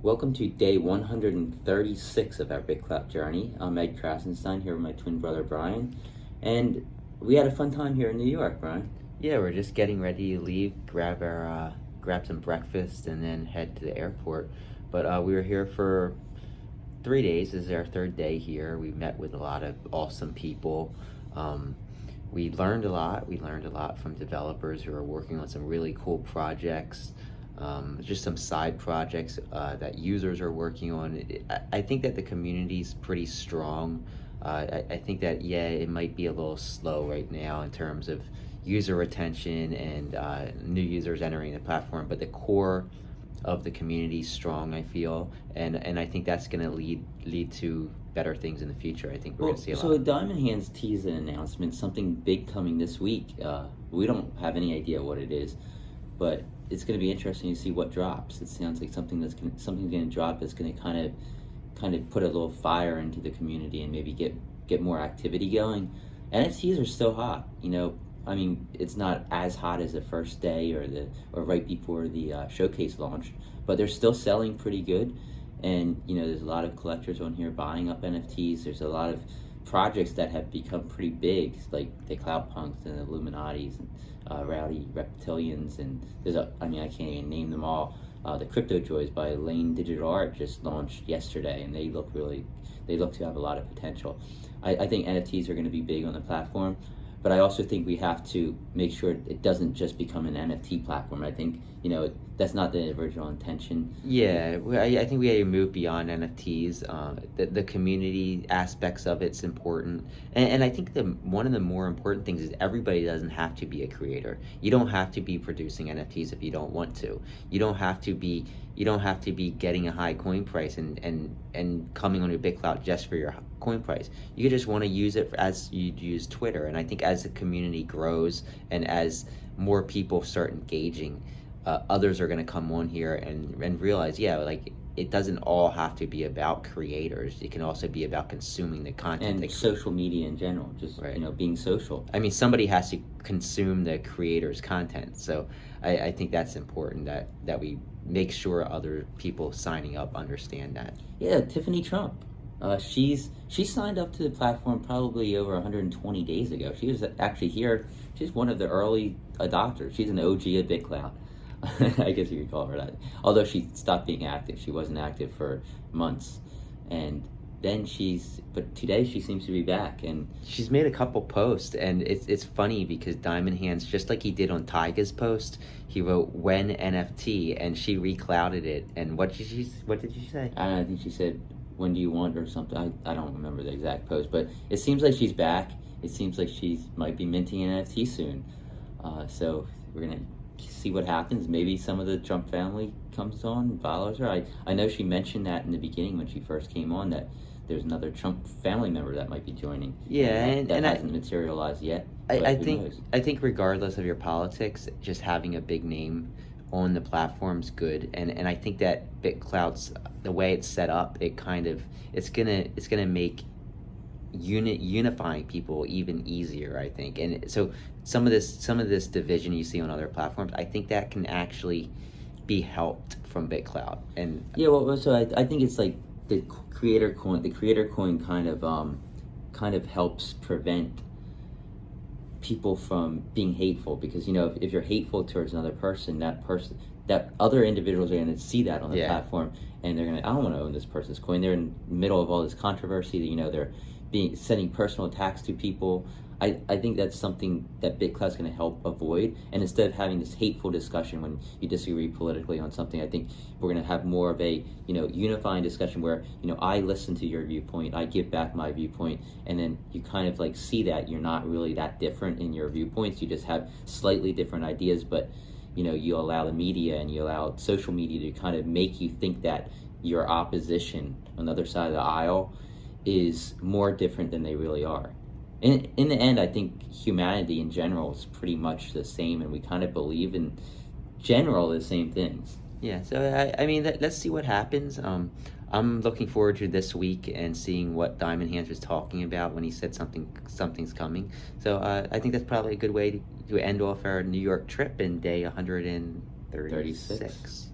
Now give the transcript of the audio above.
Welcome to day 136 of our BitClout journey. I'm Ed Krasenstein here with my twin brother Brian, and we had a fun time here in New York, Brian. Yeah, we're just getting ready to leave, grab some breakfast, and then head to the airport. But we were here for 3 days. This is our third day here. We met with a lot of awesome people. We learned a lot. We learned a lot from developers who are working on some really cool projects. Just some side projects that users are working on. I think that the community's pretty strong. I think that, yeah, it might be a little slow right now in terms of user retention and new users entering the platform, but the core of the community is strong, I feel, and I think that's going to lead to better things in the future. I think we're going to see a lot. So Diamond Hands teased an announcement, something big coming this week. We don't have any idea what it is, but it's going to be interesting to see what drops. It sounds like something's going to drop that's going to kind of put a little fire into the community and maybe get more activity going. NFTs are still hot. I mean, it's not as hot as the first day or right before the showcase launched, but they're still selling pretty good. And there's a lot of collectors on here buying up NFTs. There's a lot of projects that have become pretty big, like the Cloud Punks and the Illuminatis and Rowdy Reptilians, and I can't even name them all. The Crypto Joys by Lane Digital Art just launched yesterday, and they look to have a lot of potential. I think NFTs are going to be big on the platform, but I also think we have to make sure it doesn't just become an NFT platform. I think that's not the original intention. Yeah, I think we have to move beyond NFTs. The community aspects of it's important, and I think one of the more important things is everybody doesn't have to be a creator. You don't have to be producing NFTs if you don't want to. You don't have to be getting a high coin price and coming on your BitClout just for your coin price. You just want to use it as you use Twitter. And I think as the community grows and as more people start engaging, others are going to come on here and realize, it doesn't all have to be about creators. It can also be about consuming the content. And social media in general, just right. Being social. I mean, somebody has to consume the creator's content. So I think that's important that we make sure other people signing up understand that. Yeah, Tiffany Trump. She signed up to the platform probably over 120 days ago. She was actually here. She's one of the early adopters. She's an OG of BitClout. I guess you could call her that. Although she stopped being active. She wasn't active for months. And then but today she seems to be back. And she's made a couple posts, and it's funny because Diamond Hands, just like he did on Tyga's post, he wrote "when NFT" and she reclouded it. And what did she say? I think she said, "When do you want?" or something. I don't remember the exact post, but it seems like she's back. It seems like she might be minting an NFT soon. So we're gonna see what happens. Maybe some of the Trump family comes on and follows her. I know she mentioned that in the beginning when she first came on, that there's another Trump family member that might be joining. Yeah, and that hasn't materialized yet. I think regardless of your politics, just having a big name on the platform's good, and I think that BitClout's, the way it's set up, it's gonna make unifying people even easier, I think. And so some of this division you see on other platforms, I think that can actually be helped from BitClout. And yeah, well, so I think it's like the creator coin kind of helps prevent people from being hateful, because if you're hateful towards another person, that other individuals are going to see that on the platform, and they're going to, I don't want to own this person's coin. They're in the middle of all this controversy. They're sending personal attacks to people. I think that's something that BitClout's going to help avoid. And instead of having this hateful discussion when you disagree politically on something, I think we're going to have more of a unifying discussion where I listen to your viewpoint, I give back my viewpoint, and then you kind of like see that you're not really that different in your viewpoints. You just have slightly different ideas, but you allow the media and you allow social media to kind of make you think that your opposition on the other side of the aisle is more different than they really are. In the end, I think humanity in general is pretty much the same, and we kind of believe in general the same things. Yeah, so let's see what happens. I'm looking forward to this week and seeing what Diamond Hands was talking about when he said something's coming. So I think that's probably a good way to end off our New York trip in day 136.